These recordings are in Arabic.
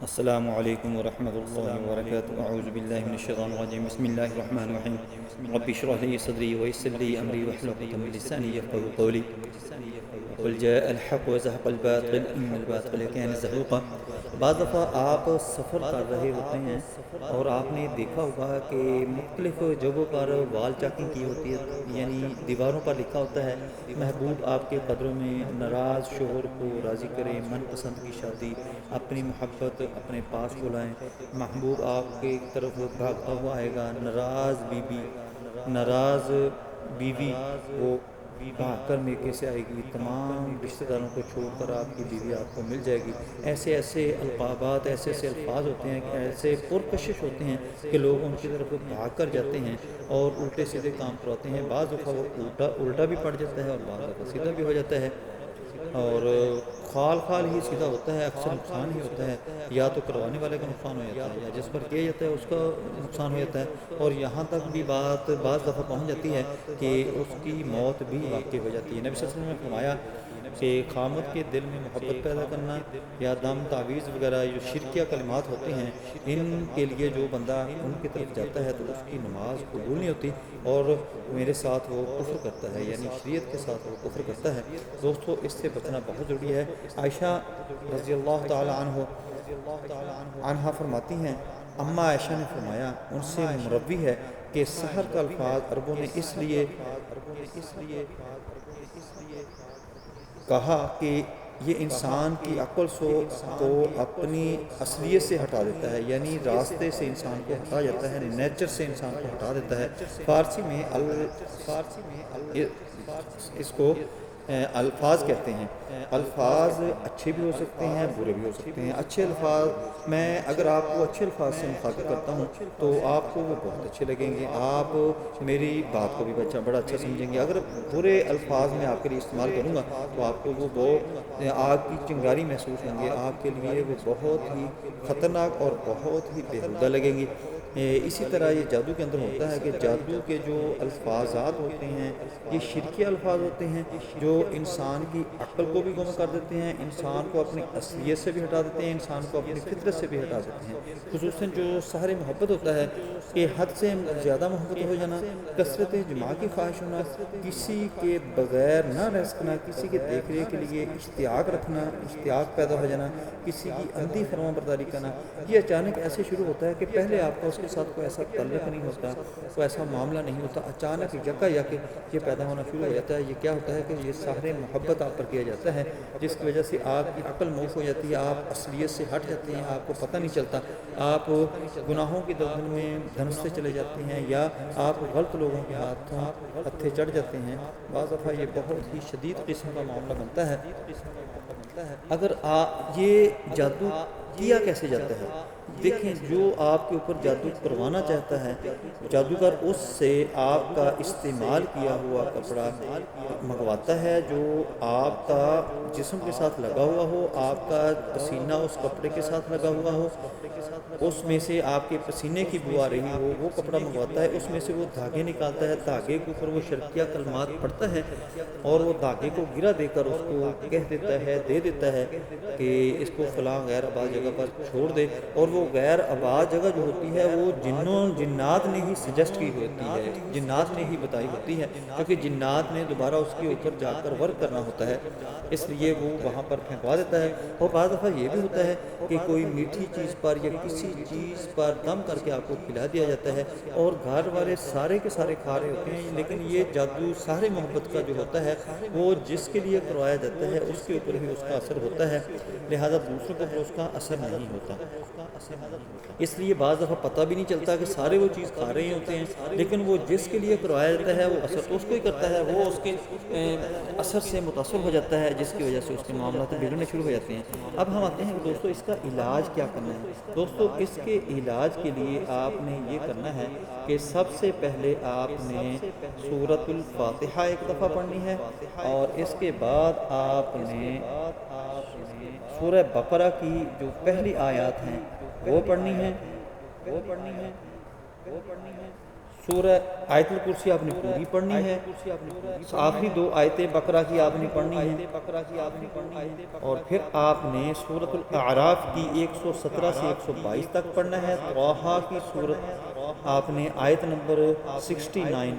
السلام علیکم ورحمۃ اللہ وبرکاتہ اعوذ باللہ من الشیطان الرجیم بسم اللہ الرحمن الرحیم رب اشرح لي صدری ويسر لي امری واحلل عقدۃ من لسانی یفقهوا قولی قل جاء الحق وزهق الباطل ان الباطل كان زهوقا۔ بعض دفعہ آپ سفر کر رہے ہوتے ہیں اور آپ نے دیکھا ہوگا کہ مختلف جگہوں پر وال چاکنگ کی ہوتی ہے، یعنی دیواروں پر لکھا ہوتا ہے محبوب آپ کے قدروں میں ناراض شوہر کو راضی کریں، من پسند کی شادی، اپنی محبت اپنے پاس بلائیں، محبوب آپ کے طرف بھاگتا ہوا آئے گا، ناراض بیوی وہ بھاگ کر میکے سے آئے گی، تمام رشتہ داروں کو چھوڑ کر آپ کی بیوی آپ کو مل جائے گی۔ ایسے ایسے القابات، ایسے ایسے الفاظ ہوتے ہیں کہ ایسے پرکشش ہوتے ہیں کہ لوگ ان کی طرف بھاگ کر جاتے ہیں اور الٹے سیدھے کام کرواتے ہیں۔ بعض دفعہ وہ الٹا بھی پڑ جاتا ہے اور بعض دفعہ سیدھا بھی ہو جاتا ہے، اور خال ہی سیدھا ہوتا ہے، اکثر نقصان ہی ہوتا ہے، یا تو کروانے والے کا نقصان ہو جاتا ہے یا جس پر کیا جاتا ہے اس کا نقصان ہو جاتا ہے، اور یہاں تک بھی بات بعض دفعہ پہنچ جاتی ہے کہ اس کی موت بھی واقع ہو جاتی ہے۔ نبی صلی اللہ علیہ وسلم نے فرمایا کہ خامد کے دل میں محبت پیدا کرنا یا دم تعویذ وغیرہ جو شرکیہ کلمات ہوتے ہیں، ان کے لیے جو بندہ ان کی طرف جاتا ہے تو اس کی نماز قبول نہیں ہوتی اور میرے ساتھ وہ کفر کرتا ہے، یعنی شریعت کے ساتھ وہ کفر کرتا ہے۔ دوستو اس سے بچنا بہت ضروری ہے۔ عائشہ رضی اللہ تعالی عنہا فرماتی ہیں، اماں عائشہ نے فرمایا، ان سے مروی ہے کہ سحر کا الفاظ عربوں نے اس لیے کہا کہ یہ انسان کی عقل کو اپنی اصلیت سے ہٹا دیتا ہے، یعنی راستے سے انسان کو ہٹا جاتا ہے، نیچر سے انسان کو ہٹا دیتا ہے۔ فارسی میں اس کو الفاظ کہتے ہیں۔ الفاظ اچھے بھی ہو سکتے ہیں، برے بھی ہو سکتے ہیں۔ اچھے الفاظ، میں اگر آپ کو اچھے الفاظ سے مخاطب کرتا ہوں تو آپ کو وہ بہت اچھے لگیں گے، آپ میری بات کو بھی بڑا اچھا سمجھیں گے۔ اگر برے الفاظ میں آپ کے لیے استعمال کروں گا تو آپ کو وہ آگ کی چنگاری محسوس ہوں گے، آپ کے لیے وہ بہت ہی خطرناک اور بہت ہی بیہودہ لگیں گی۔ اسی طرح یہ جادو کے اندر ہوتا ہے کہ جادو کے جو الفاظات ہوتے ہیں یہ شرکی الفاظ ہوتے ہیں جو انسان کی عقل کو بھی گم کر دیتے ہیں، انسان کو اپنی اصلیت سے بھی ہٹا دیتے ہیں، انسان کو اپنی فطرت سے بھی ہٹا دیتے ہیں۔ خصوصاً جو سحر محبت ہوتا ہے کہ حد سے زیادہ محبت ہو جانا، کثرت جماع کی خواہش ہونا، کسی کے بغیر نہ رہ سکنا، کسی کے دیکھنے کے لیے اشتیاق رکھنا، اشتیاق پیدا ہو جانا، کسی کی اندھی فرما برداری کرنا، یہ اچانک ایسے شروع ہوتا ہے کہ پہلے آپ کا اس کے ساتھ کوئی ایسا تعلق نہیں ہوتا، کوئی ایسا معاملہ نہیں ہوتا، اچانک یکا یک یہ پیدا ہونا شروع ہو جاتا ہے۔ یہ کیا ہوتا ہے کہ یہ سحر محبت آپ پر کیا جاتا ہے، جس کی وجہ سے آپ کی عقل موف ہو جاتی ہے، آپ اصلیت سے ہٹ جاتے ہیں، آپ کو پتہ نہیں چلتا، آپ گناہوں کی دلدل میں دھنستے چلے جاتے ہیں یا آپ غلط لوگوں کے ہاتھوں ہتھے چڑھ جاتے ہیں۔ بعض دفعہ یہ بہت ہی شدید قسم کا معاملہ بنتا ہے۔ اگر یہ جادو کیا کیسے جاتا ہے؟ دیکھیں، جو آپ کے اوپر جادو کروانا چاہتا ہے، جادوگر اس سے آپ کا استعمال کیا ہوا کپڑا منگواتا ہے جو آپ کا جسم کے ساتھ لگا ہوا ہو، آپ کا پسینہ اس کپڑے کے ساتھ لگا ہوا ہو، اس میں سے آپ کے پسینے کی بو آ رہی ہو، وہ کپڑا منگواتا ہے، اس میں سے وہ دھاگے نکالتا ہے، دھاگے کے اوپر وہ شرکیہ کلمات پڑھتا ہے اور وہ دھاگے کو گرا دے کر اس کو کہہ دیتا ہے، دے دیتا ہے کہ اس کو فلاں غیر آباد جگہ پر چھوڑ دے، اور وہ غیر آباد جگہ جو ہوتی ہے وہ جنات نے ہی سجیسٹ کی ہوتی ہے، جنات نے ہی بتائی ہوتی ہے، کیونکہ جنات نے دوبارہ اس کے اوپر جا کر ورک کرنا ہوتا ہے، اس لیے وہ وہاں پر پھینکوا دیتا ہے۔ اور بعض دفعہ یہ بھی ہوتا ہے کہ کوئی میٹھی چیز پر یا کسی چیز پر دم کر کے آپ کو کھلا دیا جاتا ہے اور گھر والے سارے کے سارے کھا رہے ہوتے ہیں، لیکن یہ جادو سارے محبت کا جو ہوتا ہے وہ جس کے لیے کروایا جاتا ہے اس کے اوپر ہی اس کا اثر ہوتا ہے، لہذا دوسروں کے اوپر اس کا اثر نہیں ہوتا۔ اس لیے بعض دفعہ پتہ بھی نہیں چلتا کہ سارے وہ چیز کھا رہے ہوتے ہیں، لیکن وہ جس کے لیے کروایا جاتا ہے وہ اثر تو اس کو ہی کرتا ہے، وہ اس کے اثر سے متاثر ہو جاتا ہے، جس کی وجہ سے اس کے معاملات بگڑنے شروع ہو جاتے ہیں۔ اب ہم آتے ہیں کہ دوستو اس کا علاج کیا کرنا ہے۔ دوستو اس کے علاج کے لیے آپ نے یہ کرنا ہے کہ سب سے پہلے آپ نے سورۃ الفاتحہ ایک دفعہ پڑھنی ہے، اور اس کے بعد آپ نے سورہ بقرہ کی جو پہلی آیات ہیں وہ پڑھنی ہے، सूरह आयतुल कुर्सी आपने पूरी पढ़नी है, आखिरी 2 आयतें बकरा की आपने पढ़नी है, और फिर आपने सूरतुल आराफ की 117 से 122 तक पढ़ना है। तौहा की सूरत आपने आयत नंबर 69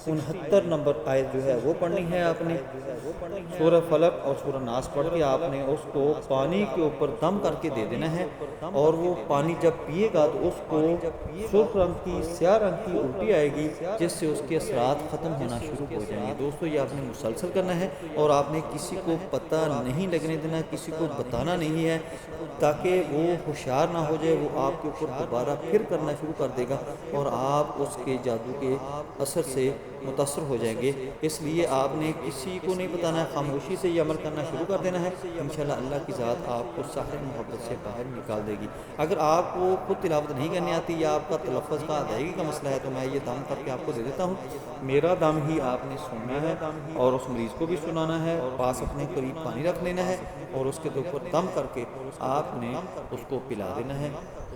69 नंबर आयत जो है वो पढ़नी है आपने। सूरह फलक और सूरह नास पढ़ के आपने उसको पानी के ऊपर दम करके दे देना है, और वो पानी जब पिएगा तो उसको सुर्ख रंग की, स्याह रंग की उल्टी आएगी, जिससे उसके असरात ख़त्म होना शुरू हो जाएंगे। दोस्तों, ये आपने मुसलसल करना है और आपने किसी को पता नहीं लगने देना, किसी को बताना नहीं है, ताकि वो होशियार ना हो जाए, वो आपके ऊपर दोबारा फिर करना शुरू कर देगा और आप उसके जादू के असर से मुतासर हो जाएंगे। इसलिए आपने किसी को नहीं बताना, खामोशी से ये अमल करना शुरू कर देना है। इंशाल्लाह अल्लाह की ज़ात आपको सहर मोहब्बत से बाहर निकाल देगी। अगर आपको खुद तिलावत नहीं करनी आती या आपका तलफ़्फ़ुज़ का अदायगी का मसला है, तो मैं ये दम करके आपको दे देता हूँ। मेरा दम ही आपने सुनना है और उस मरीज़ को भी सुनाना है, पास अपने करीब पानी रख लेना है और उसके ऊपर दम करके आपने उसको पिला देना है।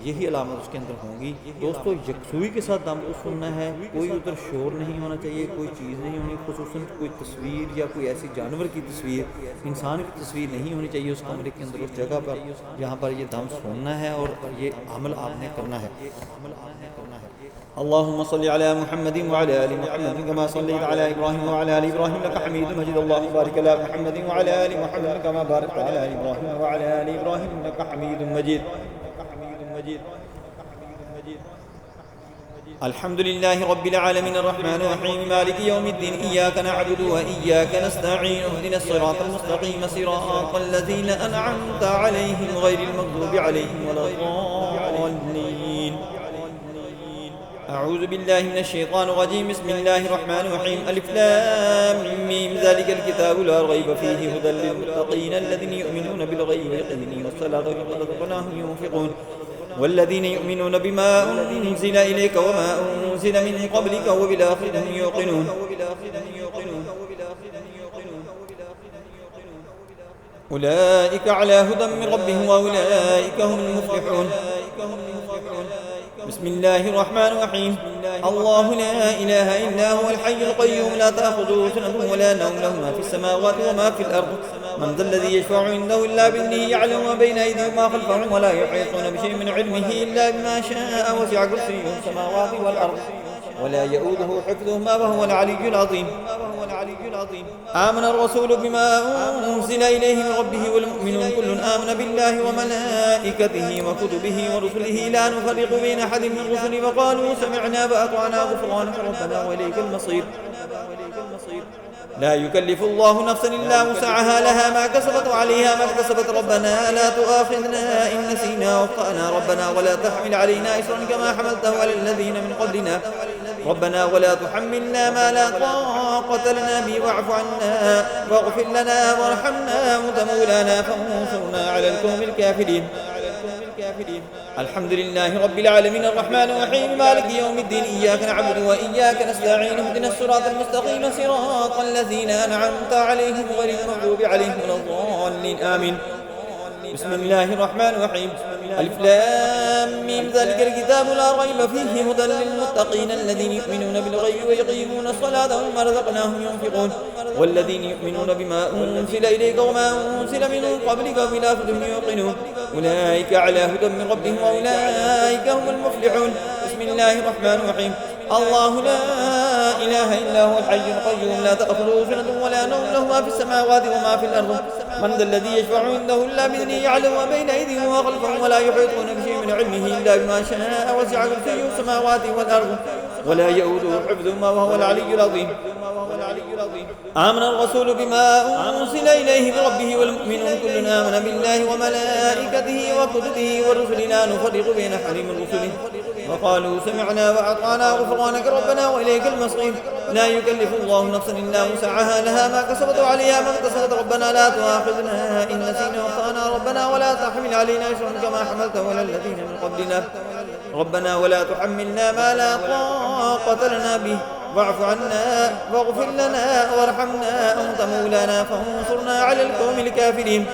यही अलामत उसके अंदर होंगी। दोस्तों, यकसुई के साथ दम को सुनना है, कोई उधर शोर नहीं होना चाहिए, कोई चीज़ नहीं होनी, खुसूसन कोई तस्वीर या कोई ऐसी जानवर की तस्वीर, इंसान की तस्वीर नहीं होनी चाहिए उस कमरे के अंदर, उस जगह पर जहाँ पर ये दम सुनना है, और ये अमल आपने करना है। अल्लाहुम्मा सल्लि अला मुहम्मदिन व अला आलि मुहम्मदिन कमा सल्लैता अला इब्राहीम व अला आलि इब्राहीम इन्नका हमीदुम मजीद। अल्लाहुम्मा बारिक अला मुहम्मदिन व अला आलि मुहम्मदिन कमा बारकता अला इब्राहीम व अला आलि इब्राहीम इन्नका हमीदुम मजीद। अल्हम्दुलिल्लाहि रब्बिल आलमीन अर्रहमानिर रहीम मालिकि यौमिद्दीन इय्याका नअबुदु व इय्याका नस्तईन इहदिनस सिरातल मुस्तक़ीम सिरातल लज़ीना अनअमता अलैहिम गैरिल मग़्दूबि अलैहिम वलद्दाल्लीन। अऊज़ु बिल्लाहि मिनश शैतानिर रजीम। बिस्मिल्लाहिर रहमानिर रहीम। अलिफ लाम मीम ज़ालिकल किताबु ला रैब फ़ीहि हुदल लिल मुत्तक़ीन अल्लज़ीना युमिनूना बिल गैबि व युक़ीमूनस सलाता व मिम्मा रज़क़नाहुम युनफ़िक़ून والذين يؤمنون بما أنزل إليك وما أنزل من قبلك وبالآخرة هم يوقنون أولئك على هدى من ربهم وأولئك هم المفلحون. بسم الله الرحمن الرحيم. الله لا إله إلا هو الحي القيوم لا تأخذه سنة ولا نوم له ما في السماوات وما في الأرض من ذا الذي يشفع عنده إلا بإذنه يعلم ما بين أيديهم وما خلفهم ولا يحيطون بشيء من علمه إلا بما شاء وسع كرسيه السماوات والأرض ولا يؤوده حفظهما وهو العلي العظيم. آمن الرسول بما أنزل إليه من ربه والمؤمنون كل آمن بالله وملائكته وكتبه ورسله لا نفرق بين أحد من رسله وقالوا سمعنا وأطعنا غفرانك ربنا وإليك المصير. لا يكلف الله نفسا إلا وسعها لها ما كسبت وعليها ما اكتسبت ربنا لا تؤاخذنا إن نسينا واخطأنا ربنا ولا تحمل علينا إصرا كما حملته على الذين من قبلنا ربنا ولا تحملنا ما لا طاقة لنا به واعف عنا واغفر لنا وارحمنا أنت مولانا فانصرنا على القوم الكافرين. الحمد لله رب العالمين الرحمن الرحيم مالك يوم الدين إياك نعبد وإياك نستعين اهدنا الصراط المستقيم صراط الذين أنعمت عليهم غير المغضوب عليهم ولا الضالين آمين. بسم الله الرحمن الرحيم. ألف لام ميم ذلك الكتاب لا ريب فيه هدى للمتقين الذين يؤمنون بالغيب ويقيمون الصلاة ومما رزقناهم ينفقون والذين يؤمنون بما أنزل إليك وما أنزل من قبلك وبالآخرة هم يوقنون أولئك على هدى من ربهم وأولئك هم المفلحون. بسم الله الرحمن الرحيم. الله لا إله إلا هو الحي القيوم لا تأخذه سنة ولا نوم له ما في السماوات وما في الأرض من ذا الذي يشفع عنده إلا بإذنه يعلم ما بين أيديهم وخلفهم ولا يحيطون بشيء من علمه إلا بما شاء وسع كرسيه السماوات والأرض ولا يؤوده حفظهما وهو العلي العظيم. آمن الرسول بما أنزل إليه من ربه والمؤمنون كل آمن بالله وملائكته وكتبه ورسله لا نفرق بين أحد من رسله وقالوا سمعنا وأطعنا غفرانك ربنا وإليك المصير. لا يكلف الله نفسا إلا وسعها لها ما كسبت وعليها ما اكتسبت ربنا لا تؤاخذنا إن نسينا واخطأنا ربنا ولا تحمل علينا إصرا كما حملته على الذين من قبلنا ربنا ولا تحملنا ما لا طاقة لنا به واعف عنا واغفر لنا وارحمنا أنت مولانا فانصرنا على القوم الكافرين.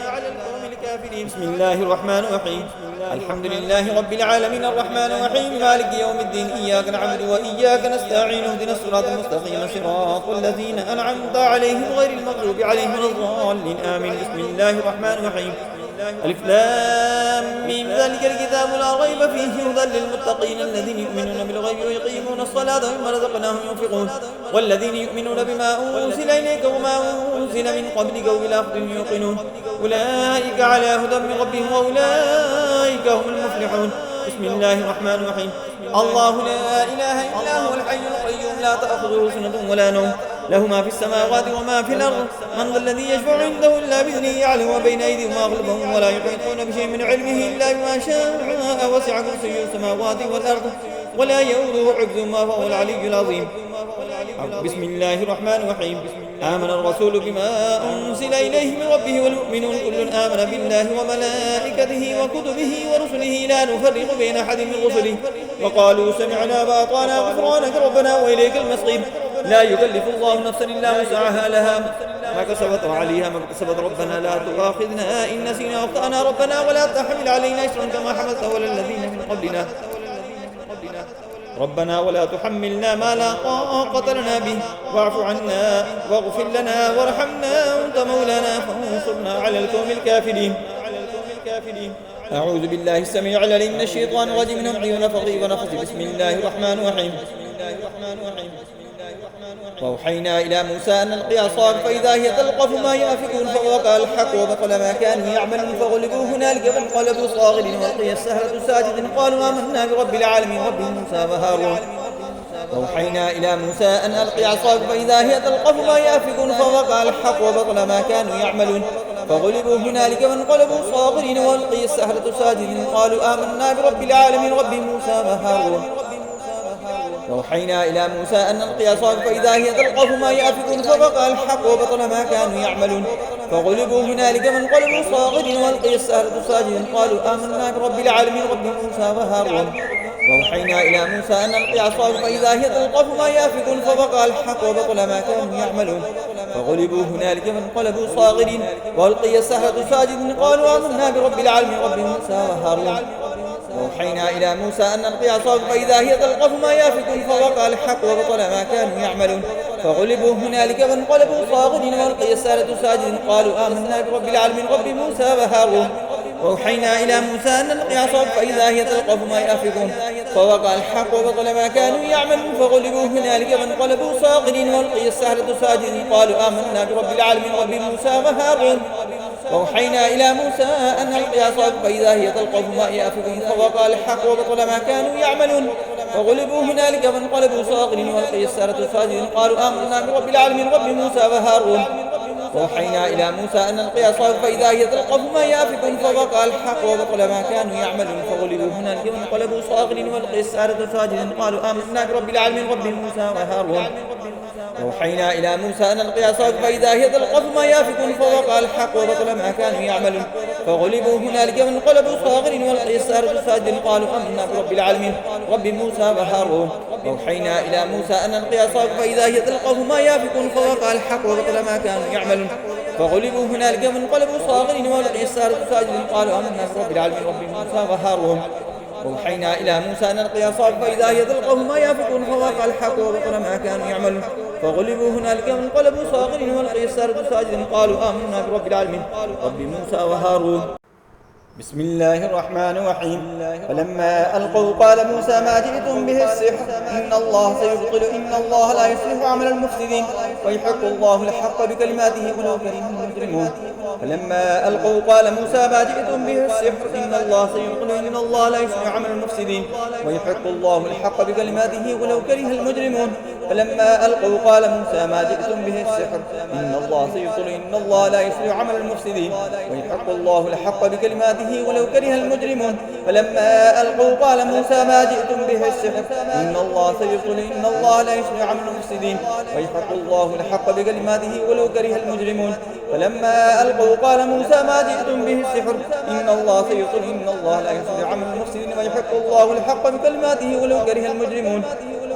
بسم الله الرحمن الرحيم. الحمد لله رب العالمين الرحمن الرحيم مالك يوم الدين إياك نعبد وإياك نستعين اهدنا الصراط المستقيم صراط الذين أنعمت عليهم غير المغضوب عليهم ولا الضالين آمين. بسم الله الرحمن الرحيم. ألف لام ميم ذلك الكتاب لا ريب فيه هدى للمتقين الذين يؤمنون بالغيب ويقيمون الصلاة ومما رزقناهم ينفقون والذين يؤمنون بما أنزل إليك وما أنزل من قبلك وبالآخرة يوقنون أولئك على هدى من ربهم وأولئك هم المفلحون. بسم الله الرحمن الرحيم. الله لا إله إلا هو الحي القيوم لا تأخذه سنة ولا نوم له ما في السماوات وما في الأرض من ذا الذي يشفع عنده إلا بإذنه يعلم ما بين أيديهم وما خلفهم ولا يحيطون بشيء من علمه إلا بما شاء وسع كرسيه السماوات والأرض ولا يؤوده حفظهما وهو العلي العظيم. بسم الله الرحمن الرحيم. آمن الرسول بما أنزل إليه من ربه والمؤمنون كل آمن بالله وملائكته وكتبه ورسله لا نفرق بين أحد من رسله وقالوا سمعنا وأطعنا غفرانك ربنا وإليك المصير. لا يكلف الله نفسا إلا وسعها لها ما كسبت وعليها ما اكتسبت ربنا لا تؤاخذنا إن نسينا واخطأنا ربنا ولا تحمل علينا إصرا كما حملته على الذين من قبلنا ربنا ولا تحملنا ما لا طاقة لنا به واعف عنا واغفر لنا وارحمنا أنت مولانا فانصرنا على القوم الكافرين. أعوذ بالله السميع العليم من الشيطان الرجيم من همزه ونفخه ونفثه. بسم الله الرحمن الرحيم. وأوحينا إلى موسى أن ألقي عصاك فإذا هي تلقف ما يأفكون فوقع الحق وبطل ما كانوا يعملون فغلبوا هنالك فانقلبوا صاغرين والقي السحرة ساجدين قالوا آمنا برب العالمين رب موسى وهارون. وأوحينا إلى موسى أن ألقي عصاك فإذا هي تلقف ما يأفكون فوقع الحق وبطل ما كانوا يعملون فغلبوا هنالك فانقلبوا صاغرين والقي السحرة ساجدين قالوا آمنا برب العالمين رب موسى وهارون. وأوحينا إلى موسى أن ألقي عصاك فإذا هي تلقف ما يأفكون فوقع الحق وبطل ما كانوا يعملون فغلبوا هنالك فانقلبوا صاغرين والقي السحرة ساجدين قالوا آمنا برب العالمين رب موسى وهارون. وأوحينا إلى موسى أن ألقي عصاك فإذا هي تلقف ما يأفكون فوقع الحق وبطل ما كانوا يعملون فغلبوا هنالك فانقلبوا صاغرين والقي السحرة ساجدين قالوا آمنا برب العالمين رب موسى وهارون. وأوحينا إلى موسى أن ألقي عصاك فإذا هي تلقف ما يأفكون فوقع الحق وبطل ما كانوا يعملون فغلبوا هنالك فانقلبوا صاغرين والقي السحرة ساجدين قالوا آمنا برب العالمين رب موسى وهارون. وأوحينا إلى موسى أن ألقي عصاك فإذا هي تلقف ما يأفكون فوقع الحق وبطل ما كانوا يعملون فغلبوا هنالك فانقلبوا صاغرين والقي السحرة ساجدين قالوا آمنا برب العالمين رب موسى وهارون. وأوحينا إلى موسى أن ألقي عصاك فإذا هي تلقف ما يأفكون فوقع الحق وبطل ما كانوا يعملون فغلبوا هنالك فانقلبوا صاغرين والقي السحرة ساجدين قالوا آمنا برب العالمين رب موسى وهارون. وأوحينا إلى موسى أن ألقي عصاك فإذا هي تلقف ما يأفكون فوقع الحق وبطل ما كانوا يعملون فغلبوا هنالك فانقلبوا صاغرين والقي السحرة ساجدين قالوا آمنا برب العالمين رب موسى وهارون. وأوحينا إلى موسى أن ألقي عصاك فإذا هي تلقف ما يأفكون فوقع الحق وبطل ما كانوا يعملون فغلبوا هنالك فانقلبوا صاغرين والقي السحرة ساجدين قالوا آمنا برب العالمين رب موسى وهارون. وأوحينا إلى موسى أن ألقي عصاك فإذا هي تلقف ما يأفكون فوقع الحق وبطل ما كانوا يعملون فغلبوا هنالك فانقلبوا صاغرين والقي السحرة ساجدين قالوا آمنا برب العالمين رب موسى وهارون. وأوحينا إلى موسى أن ألقي عصاك فإذا هي تلقف ما يأفكون فوقع الحق وبطل ما كانوا يعملون فغلبوا هنالك فانقلبوا صاغرين والقي السحرة ساجدين قالوا آمنا برب العالمين رب موسى وهارون. بسم الله الرحمن الرحيم. فلما ألقوا قال موسى ما جئتم به السحر إن الله سيبطل إن الله لا يصلح عمل المفسدين ويحق الله الحق بكلماته ولو كره المجرمون. فلما ألقوا قال موسى ما جئتم به السحر إن الله سيبطل إن الله لا يصلح عمل المفسدين ويحق الله الحق بكلماته ولو كره المجرمون. فلما ألقوا قال موسى ما جئتم به السحر إن الله سيبطل إن الله لا يصلح عمل المفسدين ويحق الله الحق بكلماته ولو كره المجرمون. فلما ألقوا قال موسى ما جئتم به السحر إن الله سيبطل إن الله لا يصلح عمل المفسدين ويحق الله الحق بكلماته ولو كره المجرمون. فلما ألقوا قال موسى ما جئتم به السحر إن الله سيبطل إن الله لا يصلح عمل المفسدين ويحق الله الحق بكلماته ولو كره المجرمون.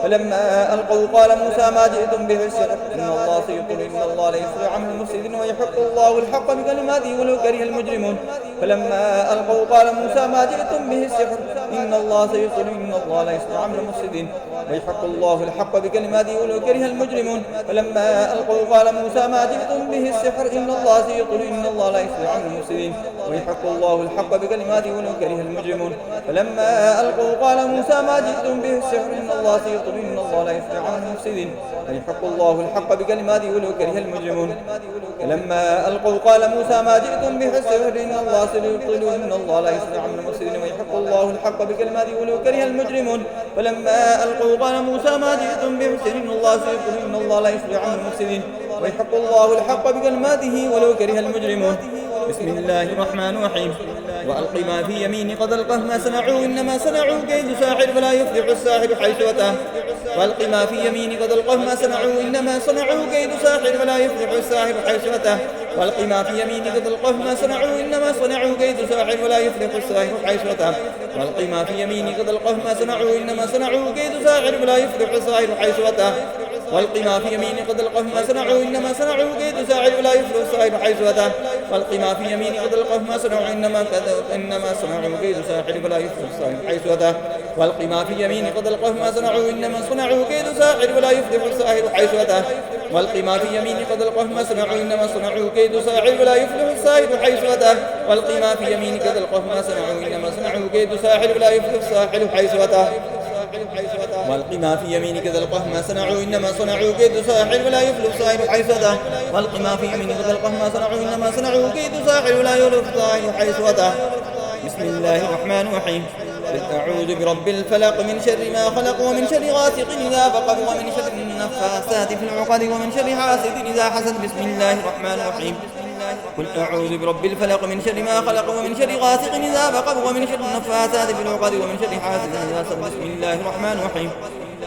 فلما ألقوا قال موسى ما جئتم به السحر إن الله سيبطل إن الله لا يصلح عمل المفسدين ويحق الله الحق بكلماته ولو كره المجرمون فلما ألقوا قال موسى ما جئتم به السحر إن الله سيبطل إن الله لا يصلح عمل المفسدين ويحق الله الحق بكلماته ولو كره المجرمون فلما ألقوا قال موسى ما جئتم به السحر إن الله سيبطل إن الله لا يصلح عمل المفسدين ويحق الله الحق بكلماته ولو كره المجرمون فلما ألقوا قال موسى ما جئتم به السحر إن الله سيبطل إن الله لا يصلح عمل المفسدين ويحق الله الحق بكلماته ولو كره المجرمون فلما ألقوا قال موسى ما جئتم به السحر إن الله سيبطل إن الله لا يصلح عمل المفسدين ويحق الله الحق بكلماته ولو كره المجرمون فلما ألقوا قال موسى ما جئتم به السحر إن الله سيبطل إن الله لا يصلح عمل المفسدين ويحق الله الحق بكلماته ولو كره المجرمون بسم الله الرحمن الرحيم وألق ما في يمينك قد ألقه ما صنعوا إنما صنعوا كيد ساحر فلا يفلح الساحر حيث أتى وألق ما في يمينك قد ألقه ما صنعوا إنما صنعوا كيد ساحر فلا يفلح الساحر حيث أتى وألق ما في يمينك قد ألقه ما صنعوا إنما صنعوا كيد ساحر فلا يفلح الساحر حيث أتى وألق ما في يمينك قد ألقه ما صنعوا إنما صنعوا كيد ساحر فلا يفلح الساحر حيث أتى وألق ما في يمينك قد ألقه ما صنعوا إنما صنعوا كيد ساحر فلا يفلح الساحر حيث أتى وألق ما في يمينك قد ألقه ما صنعوا إنما صنعوا كيد ساحر فلا يفلح الساحر حيث أتى وألق ما في يمينك قد ألقه ما صنعوا إنما صنعوا كيد ساحر فلا يفلح الساحر حيث أتى وألق ما في يمينك قد ألقه ما صنعوا إنما صنعوا كيد ساحر فلا يفلح الساحر حيث أتى وألق ما في يمينك قد ألقه ما صنعوا إنما صنعوا كيد ساحر فلا يفلح الساحر حيث أتى وألق ما في يمينك قد ألقه ما صنعوا إنما صنعوا كيد ساحر فلا يفلح الساحر حيث أتى وألق ما في يمينك قد ألقه ما صنعوا إنما صنعوا كيد ساحر فلا يفلح الساحر حيث أتى بسم الله الرحمن الرحيم قل أعوذ برب الفلق من شر ما خلق ومن شر غاسق إذا وقب ومن شر النفاثات في العقد ومن شر حاسد إذا حسد بسم الله الرحمن الرحيم قل أعوذ برب الفلق من شر ما خلق ومن شر غاسق إذا وقب ومن شر النفاثات في العقد ومن شر حاسد إذا حسد بسم الله الرحمن الرحيم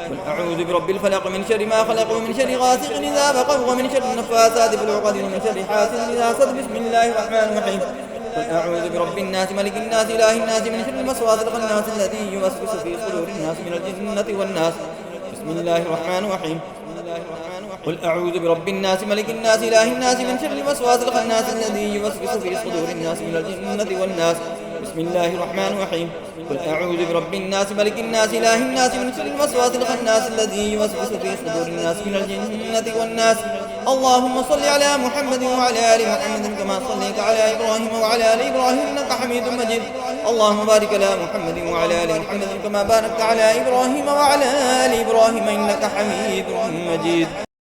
قل أعوذ برب الفلق من شر ما خلق ومن شر غاسق إذا وقب ومن شر النفاثات في العقد ومن شر حاسد إذا حسد بسم الله الرحمن الرحيم قل أعوذ برب الناس ملك الناس إله الناس من شر الوسواس الخناس الذي يوسوس في صدور الناس من الجنة والناس بسم الله الرحمن الرحيم قل أعوذ برب الناس ملك الناس إله الناس من شر الوسواس الخناس الذي يوسوس في صدور الناس من الجنة والناس بسم الله الرحمن الرحيم قل أعوذ برب الناس ملك الناس إله الناس من شر الوسواس الخناس الذي يوسوس في صدور الناس من الجنة والناس اللهم صل على محمد وعلى آل محمد كما صليت على إبراهيم وعلى آل إبراهيم إنك حميد مجيد اللهم بارك على محمد وعلى آل محمد كما باركت على إبراهيم وعلى آل إبراهيم إنك حميد مجيد